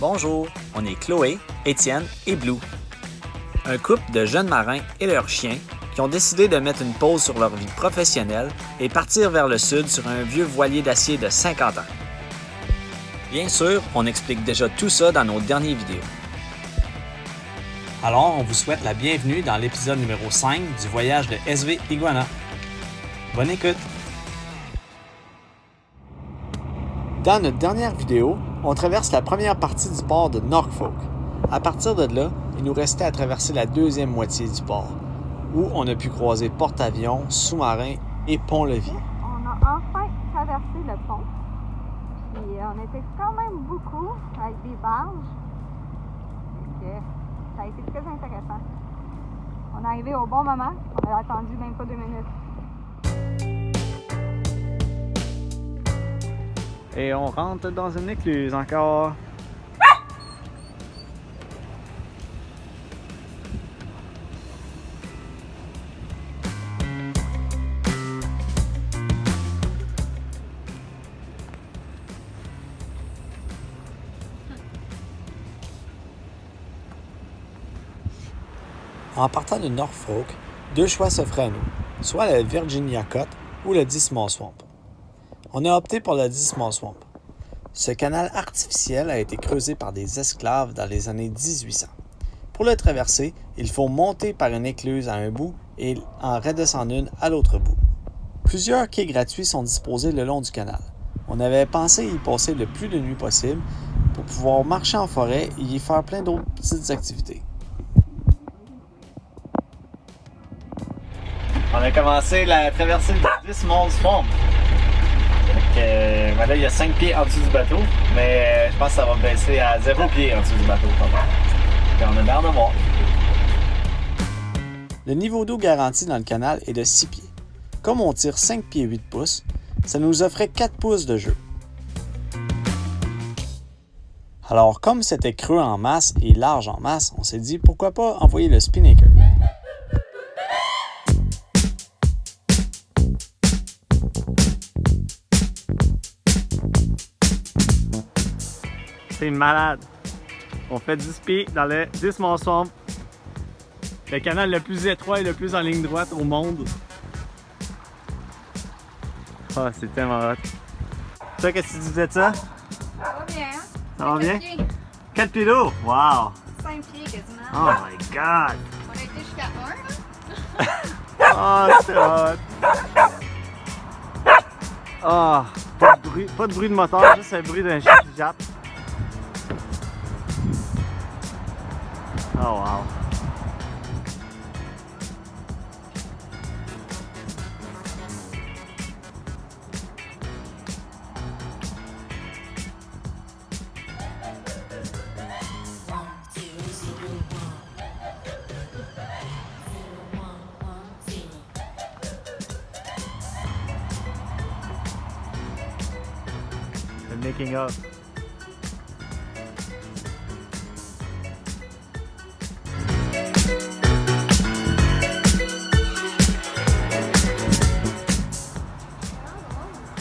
Bonjour, on est Chloé, Étienne et Blue. Un couple de jeunes marins et leurs chiens qui ont décidé de mettre une pause sur leur vie professionnelle et partir vers le sud sur un vieux voilier d'acier de 50 ans. Bien sûr, on explique déjà tout ça dans nos dernières vidéos. Alors, on vous souhaite la bienvenue dans l'épisode numéro 5 du voyage de SV Iguana. Bonne écoute! Dans notre dernière vidéo, on traverse la première partie du port de Norfolk. À partir de là, il nous restait à traverser la deuxième moitié du port, où on a pu croiser porte-avions, sous-marins et pont-levis. On a enfin traversé le pont. Puis on était quand même beaucoup avec des barges. Donc, ça a été très intéressant. On est arrivé au bon moment. On a attendu même pas 2 minutes. Et on rentre dans une écluse encore. En partant de Norfolk, 2 choix s'offraient à nous, soit la Virginia Cut ou le Dismal Swamp. On a opté pour le Dismal Swamp. Ce canal artificiel a été creusé par des esclaves dans les années 1800. Pour le traverser, il faut monter par une écluse à un bout et en redescendre une à l'autre bout. Plusieurs quais gratuits sont disposés le long du canal. On avait pensé y passer le plus de nuit possible pour pouvoir marcher en forêt et y faire plein d'autres petites activités. On a commencé la traversée du Dismal Swamp. Voilà, il y a 5 pieds en dessous du bateau, mais je pense que ça va baisser à 0 pieds en dessous du bateau. Puis on a l'air de voir. Le niveau d'eau garanti dans le canal est de 6 pieds. Comme on tire 5 pieds 8 pouces, ça nous offrait 4 pouces de jeu. Alors, comme c'était creux en masse et large en masse, on s'est dit pourquoi pas envoyer le Spinnaker. C'est malade. On fait 10 pieds dans le Dismal Swamp, le canal le plus étroit et le plus en ligne droite au monde. Ah, c'est tellement hot. Toi, qu'est-ce que tu disais de ça? Ça va bien, hein? Ça va bien? 4 pieds d'eau? Wow! 5 pieds quasiment. Oh my god! On a été jusqu'à 1, hein? Oh, c'est hot! Ah, pas de bruit de moteur, juste le bruit d'un chien qui jappe. Oh wow! The making of.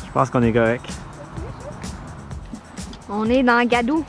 Je pense qu'on est correct. On est dans Gadou.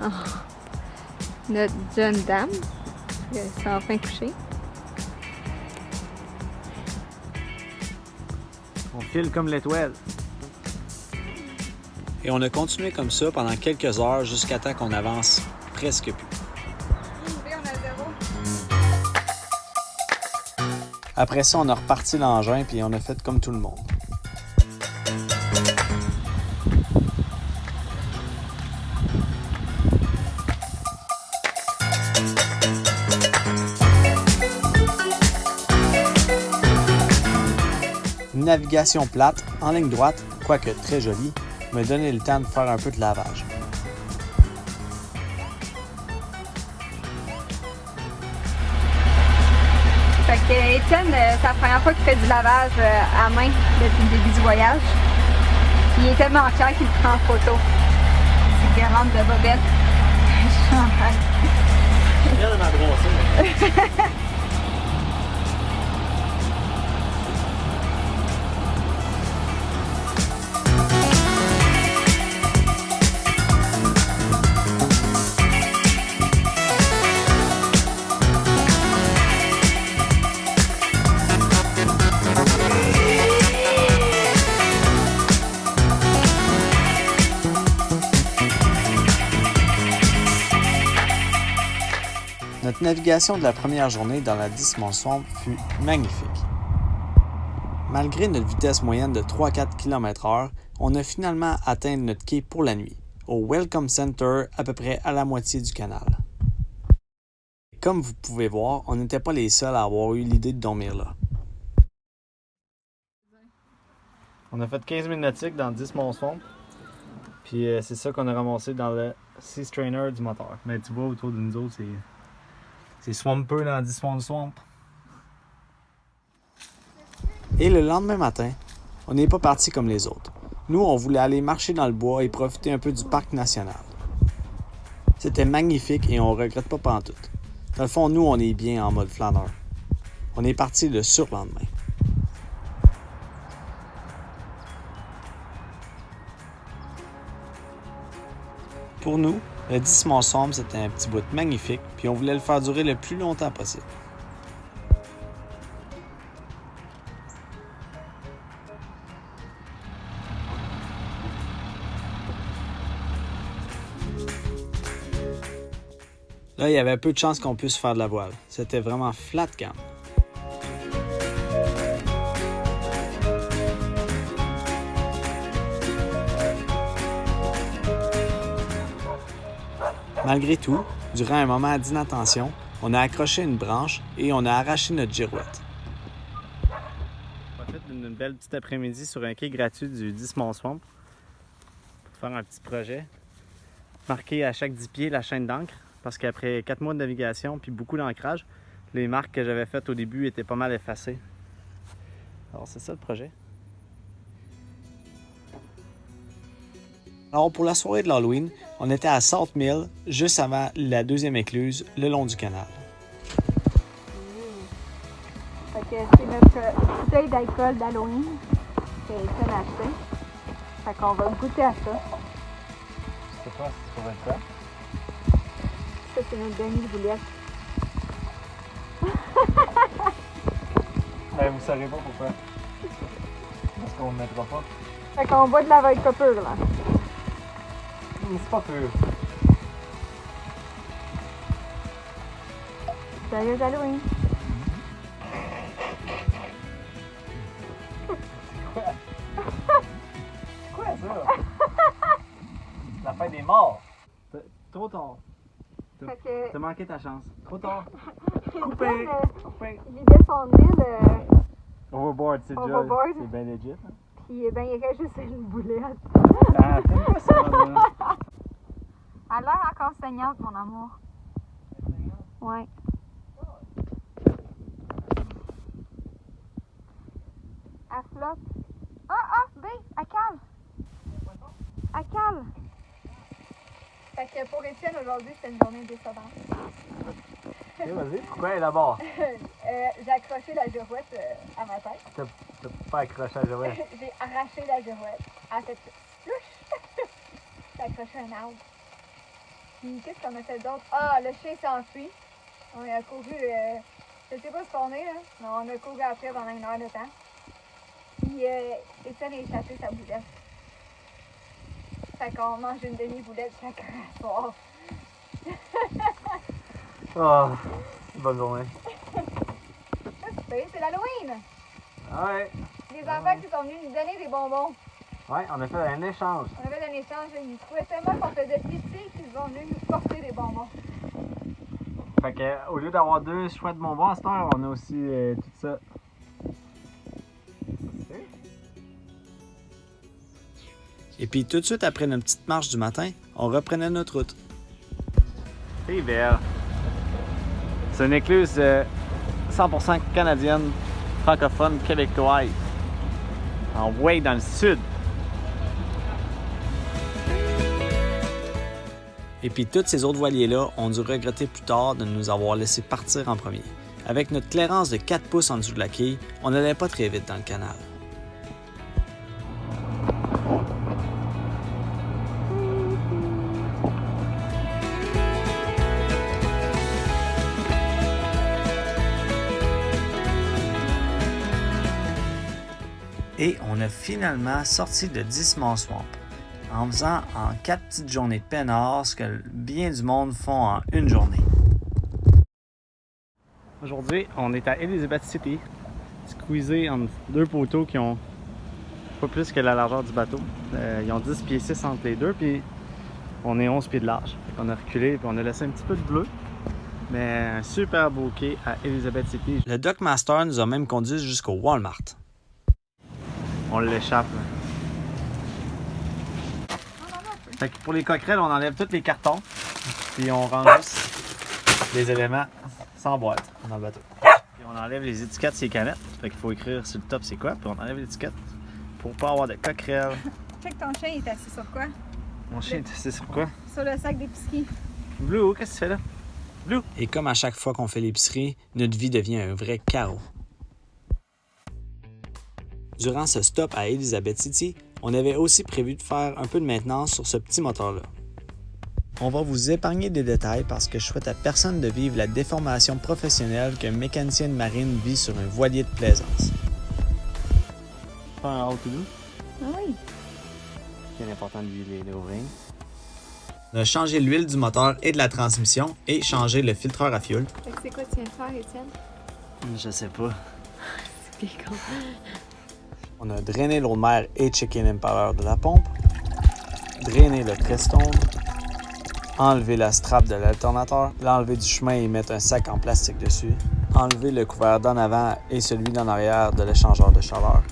Oh. Notre jeune dame s'est enfin couchée. On file comme l'étoile. Et on a continué comme ça pendant quelques heures jusqu'à temps qu'on avance presque plus. Après ça, on a reparti l'engin puis on a fait comme tout le monde. Une navigation plate, en ligne droite, quoique très jolie, m'a donné le temps de faire un peu de lavage. Fait que Étienne, c'est la première fois qu'il fait du lavage à main depuis le début du voyage. Il est tellement fier qu'il prend en photo. C'est qu'il rentre de bobette. Je suis en train. Je viens de m'abrasser. Notre navigation de la première journée dans la Dismal Swamp fut magnifique. Malgré notre vitesse moyenne de 3-4 km/h, on a finalement atteint notre quai pour la nuit, au Welcome Center, à peu près à la moitié du canal. Comme vous pouvez voir, on n'était pas les seuls à avoir eu l'idée de dormir là. On a fait 15 000 nautiques dans 10 Dismal Swamp, puis c'est ça qu'on a ramassé dans le Sea Strainer du moteur. Mais tu vois, autour de nous autres, c'est swampeux dans 10 Dismal Swamp. Et le lendemain matin, on n'est pas parti comme les autres. Nous, on voulait aller marcher dans le bois et profiter un peu du parc national. C'était magnifique et on regrette pas pantoute. Dans le fond, nous, on est bien en mode flâneur. On est parti le surlendemain. Pour nous, le Dismal Swamp, c'était un petit bout magnifique, puis on voulait le faire durer le plus longtemps possible. Là, il y avait peu de chances qu'on puisse faire de la voile. C'était vraiment flat cam. Malgré tout, durant un moment d'inattention, on a accroché une branche et on a arraché notre girouette. On a fait une belle petite après-midi sur un quai gratuit du Dismal Swamp pour faire un petit projet. Marquer à chaque 10 pieds la chaîne d'ancre. Parce qu'après 4 mois de navigation puis beaucoup d'ancrage, les marques que j'avais faites au début étaient pas mal effacées. Alors c'est ça le projet. Alors pour la soirée de l'Halloween, on était à Salt Mill, juste avant la deuxième écluse, le long du canal. Fait que c'est notre bouteille d'alcool d'Halloween qui a été achetée. Fait qu'on va goûter à ça. C'est quoi, c'est pour être ça? Ça, c'est notre demi-boulette. Ben, vous savez pas pourquoi. Parce qu'on ne mettra pas. Fait qu'on boit de la vodka pure, là. C'est pas pur. Joyeux Halloween! C'est quoi ça? La fête des morts. Trop tard. Fait que... T'as manqué ta chance. Trop tard. Coupé! Coupé. Il descendait Overboard, c'est déjà... Overboard. C'est bien legit. Hein? puis ben, il reste juste une boulette. Ah, t'aimes pas ça, là? Elle a l'air encore saignante, mon amour. Ouais. Elle flotte. B, elle cale. Elle cale. Fait que pour Étienne, aujourd'hui, c'était une journée décevante. Ok, vas-y. Pourquoi elle est d'abord? J'ai accroché la girouette à ma tête. T'as pas accroché à la girouette. J'ai arraché la girouette. Elle a fait flouche. J'ai accroché un arbre. Puis qu'est-ce qu'on a fait d'autre? Ah, le chien s'est enfui. On a couru, je sais pas ce qu'on est là, mais on a couru après pendant 1 heure de temps. Puis Étienne a échappé sa boulette. Fait qu'on mange une demi-boulette chaque soir. Oh, bonne journée. C'est l'Halloween! Ouais. Les enfants qui sont venus nous donner des bonbons. Ouais, on a fait un échange. On avait un échange, ils trouvaient tellement qu'on faisait pitié qu'ils sont venus nous porter des bonbons. Fait que, au lieu d'avoir 2 choix de bonbons à cette heure, on a aussi tout ça. Et puis tout de suite après notre petite marche du matin, on reprenait notre route. C'est belle. C'est une écluse 100% canadienne, francophone, québécoise. En way dans le sud. Et puis tous ces autres voiliers-là ont dû regretter plus tard de nous avoir laissé partir en premier. Avec notre clairance de 4 pouces en dessous de la quille, on n'allait pas très vite dans le canal. Et on a finalement sorti de Dismal Swamp en faisant en 4 petites journées de peinard ce que bien du monde font en une journée. Aujourd'hui, on est à Elizabeth City, squeezé entre deux poteaux qui ont pas plus que la largeur du bateau. Ils ont 10 pieds 6 entre les deux, puis on est 11 pieds de large. On a reculé, puis on a laissé un petit peu de bleu. Mais un super beau quai à Elizabeth City. Le Dockmaster nous a même conduit jusqu'au Walmart. On l'échappe. Fait que pour les coquerelles, on enlève tous les cartons, puis on range juste les éléments sans boîte dans le bateau. Puis on enlève les étiquettes sur les canettes. Fait qu'il faut écrire sur le top c'est quoi, puis on enlève l'étiquette pour pas avoir de coquerelles. Check ton chien, il est assis sur quoi? Mon chien est assis sur quoi? Sur le sac d'épicerie. Blue, qu'est-ce que tu fais là? Blue! Et comme à chaque fois qu'on fait l'épicerie, notre vie devient un vrai carreau. Durant ce stop à Elizabeth City, on avait aussi prévu de faire un peu de maintenance sur ce petit moteur-là. On va vous épargner des détails parce que je souhaite à personne de vivre la déformation professionnelle qu'un mécanicien de marine vit sur un voilier de plaisance. Pas un how-to-do? Ah oui. C'est important de huiler les O-rings. On a changé l'huile du moteur et de la transmission et changé le filtreur à fioul. Fait que c'est quoi tu viens de faire, Étienne? Je sais pas. C'est con. On a drainé l'eau de mer et checké l'impeller de la pompe, drainé le Prestone, enlevé la strap de l'alternateur, l'enlever du chemin et mettre un sac en plastique dessus, enlever le couvert d'en avant et celui d'en arrière de l'échangeur de chaleur,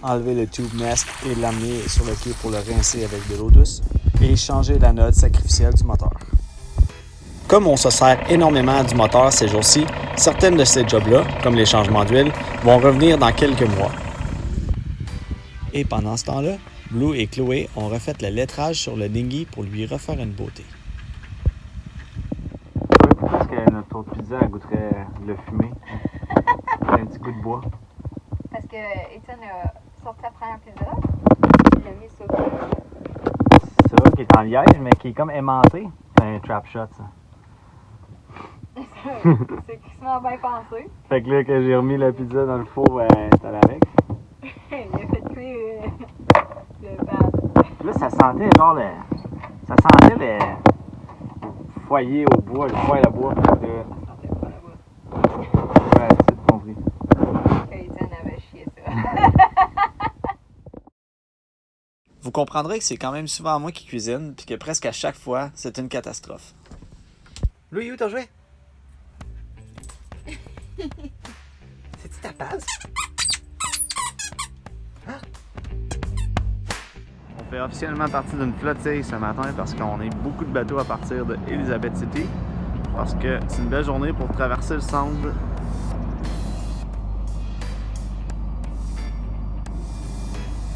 enlever le tube nest et l'amener sur le quai pour le rincer avec de l'eau douce et changer la note sacrificielle du moteur. Comme on se sert énormément du moteur ces jours-ci, certaines de ces jobs-là, comme les changements d'huile, vont revenir dans quelques mois. Et pendant ce temps-là, Blue et Chloé ont refait le lettrage sur le dinghy pour lui refaire une beauté. Pourquoi est-ce que notre autre pizza goûterait le fumé? Un petit goût de bois. Parce que Étienne a sorti la première pizza, il l'a mis sur Ça, qui est en liège, mais qui est comme aimanté. C'est un trap shot, ça. C'est quasiment bien pensé. Fait que là, que j'ai remis la pizza dans le four, t'as avec. Il a fait cuire le bad. Là, ça sentait genre le. Ça sentait le foyer au bois, le foyer à bois. Ça sentait pas là-bas. Ouais, c'est compris. Que Étienne avait chié ça. Vous comprendrez que c'est quand même souvent moi qui cuisine, puis que presque à chaque fois, c'est une catastrophe. Louis, où t'as joué? C'est-tu ta passe? On fait officiellement partie d'une flottille ce matin parce qu'on a beaucoup de bateaux à partir de Elizabeth City. Parce que c'est une belle journée pour traverser le Sound.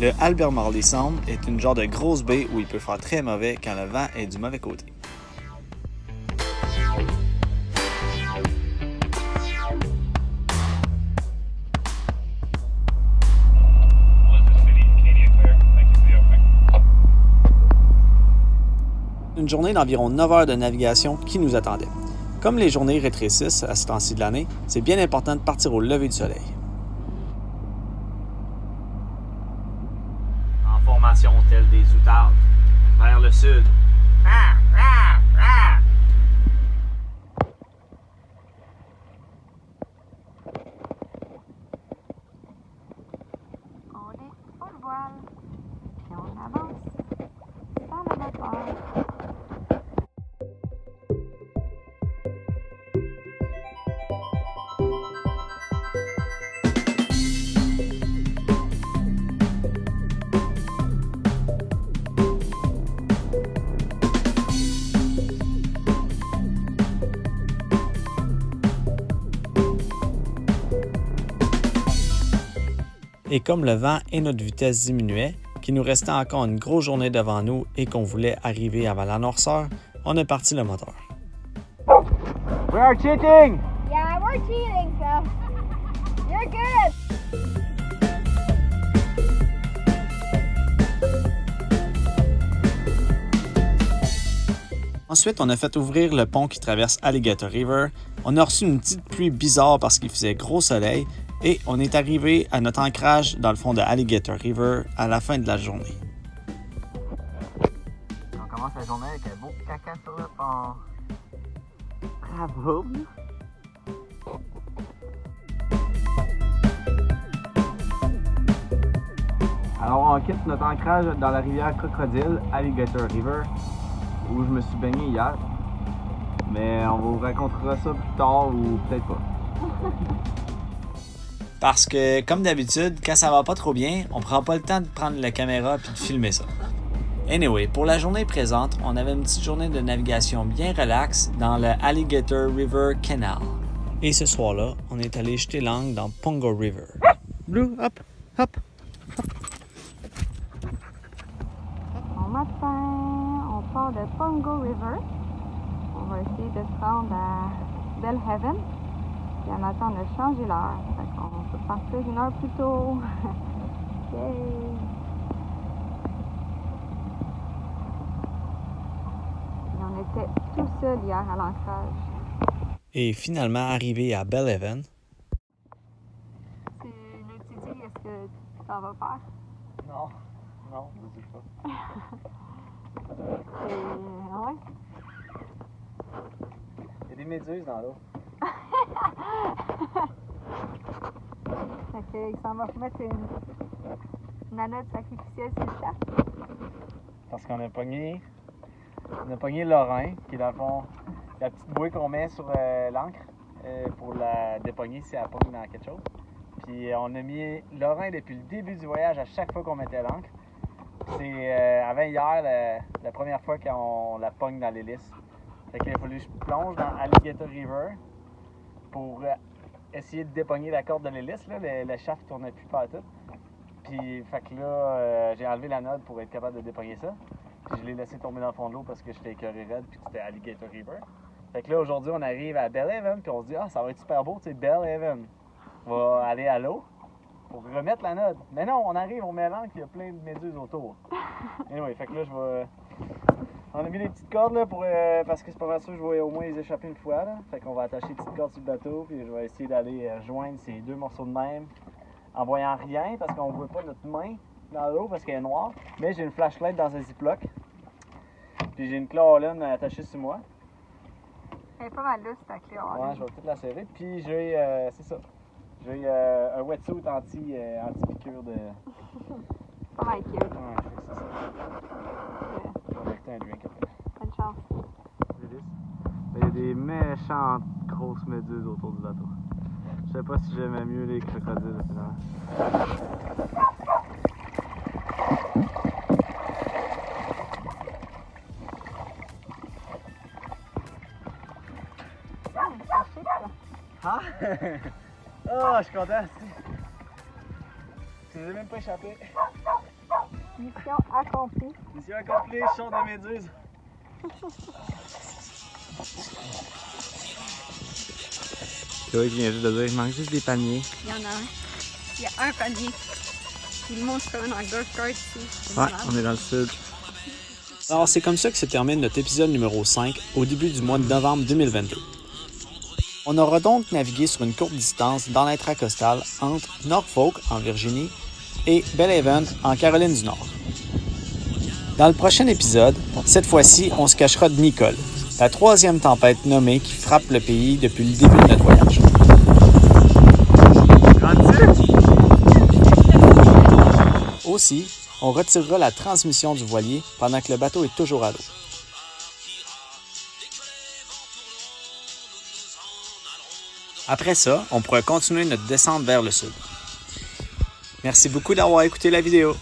Le Albert Morley Sound est une genre de grosse baie où il peut faire très mauvais quand le vent est du mauvais côté. Une journée d'environ 9 heures de navigation qui nous attendait. Comme les journées rétrécissent à ce temps-ci de l'année, c'est bien important de partir au lever du soleil. En formation telle des outardes, vers le sud. On est full voile. Puis on avance sans le moteur. Et comme le vent et notre vitesse diminuaient, qu'il nous restait encore une grosse journée devant nous et qu'on voulait arriver avant la noirceur, on a parti le moteur. We are cheating! Yeah, we're cheating, so you're good. Ensuite, on a fait ouvrir le pont qui traverse Alligator River. On a reçu une petite pluie bizarre parce qu'il faisait gros soleil et on est arrivé à notre ancrage dans le fond de Alligator River à la fin de la journée. On commence la journée avec un beau caca sur le pont. Bravo! Alors on quitte notre ancrage dans la rivière Crocodile, Alligator River, où je me suis baigné hier. Mais on vous racontera ça plus tard ou peut-être pas. Parce que, comme d'habitude, quand ça va pas trop bien, on prend pas le temps de prendre la caméra puis de filmer ça. Anyway, pour la journée présente, on avait une petite journée de navigation bien relaxe dans le Alligator River Canal. Et ce soir-là, on est allé jeter l'angle dans Pongo River. Blue, hop, hop. Bon matin, on part de Pongo River. On va essayer de se rendre à Belhaven. Puis à matin, on a changé l'heure. Fait qu'on peut partir 1 heure plus tôt. Yay! Et on était tout seul hier à l'ancrage. Et finalement arrivé à Belhaven. Tu me dis, est-ce que tu t'en vas faire? Non, je sais pas. Ouais. Il y a des méduses dans l'eau. Fait qu'il s'en va remettre une anode sacrificielle sur le chat. Parce qu'on a pogné Lorrain, qui est dans le fond la petite bouée qu'on met sur l'ancre pour la dépogner si elle pogne dans quelque chose. Puis on a mis Lorrain depuis le début du voyage à chaque fois qu'on mettait l'ancre. C'est avant hier la première fois qu'on la pogne dans l'hélice. Fait qu'il a fallu que je plonge dans Alligator River pour essayer de dépogner la corde de l'hélice. Le shaft tournait plus partout. Puis fait que là, j'ai enlevé la node pour être capable de dépogner ça. Puis je l'ai laissé tomber dans le fond de l'eau parce que j'étais écœuré raide puis que c'était Alligator River. Fait que là, aujourd'hui, on arrive à Belhaven puis on se dit « Ah, ça va être super beau, tu sais, Belhaven. On va aller à l'eau pour remettre la node. » Mais non, on arrive, on met l'ancre, il y a plein de méduses autour. Anyway, fait que là, on a mis des petites cordes là pour parce que c'est pas mal sûr que je vais au moins les échapper une fois. Là. Fait qu'on va attacher des petites cordes sur le bateau puis je vais essayer d'aller joindre ces 2 morceaux de même en voyant rien parce qu'on voit pas notre main dans l'eau parce qu'elle est noire. Mais j'ai une flashlight dans un ziploc. Puis j'ai une clé Harlan attachée sur moi. Elle est pas mal lousse, ta clé. Ouais, je vais toute la serrer. Puis j'ai, c'est ça. J'ai un wetsuit anti-piqûre de... Pas mal cute. Ouais, c'est ça. Je vais acheter un drink après. Bonne chance. Il y a des méchantes grosses méduses autour du bateau. Je sais pas si j'aimais mieux les crocodiles finalement. C'est chic, ça. Ah! Oh, je suis content! Je les ai même pas échappé. Mission accomplie. Mission accomplie, je sors de méduse. Chloé qui vient juste de dire, il manque juste des paniers. Il y en a un. Il y a un panier. Il monte comme un golf cart ici. Ouais, on est dans le sud. Alors c'est comme ça que se termine notre épisode numéro 5 au début du mois de novembre 2022. On aura donc navigué sur une courte distance dans l'intracostal entre Norfolk en Virginie et Belhaven en Caroline du Nord. Dans le prochain épisode, cette fois-ci, on se cachera de Nicole, la 3e tempête nommée qui frappe le pays depuis le début de notre voyage. Aussi, on retirera la transmission du voilier pendant que le bateau est toujours à l'eau. Après ça, on pourra continuer notre descente vers le sud. Merci beaucoup d'avoir écouté la vidéo.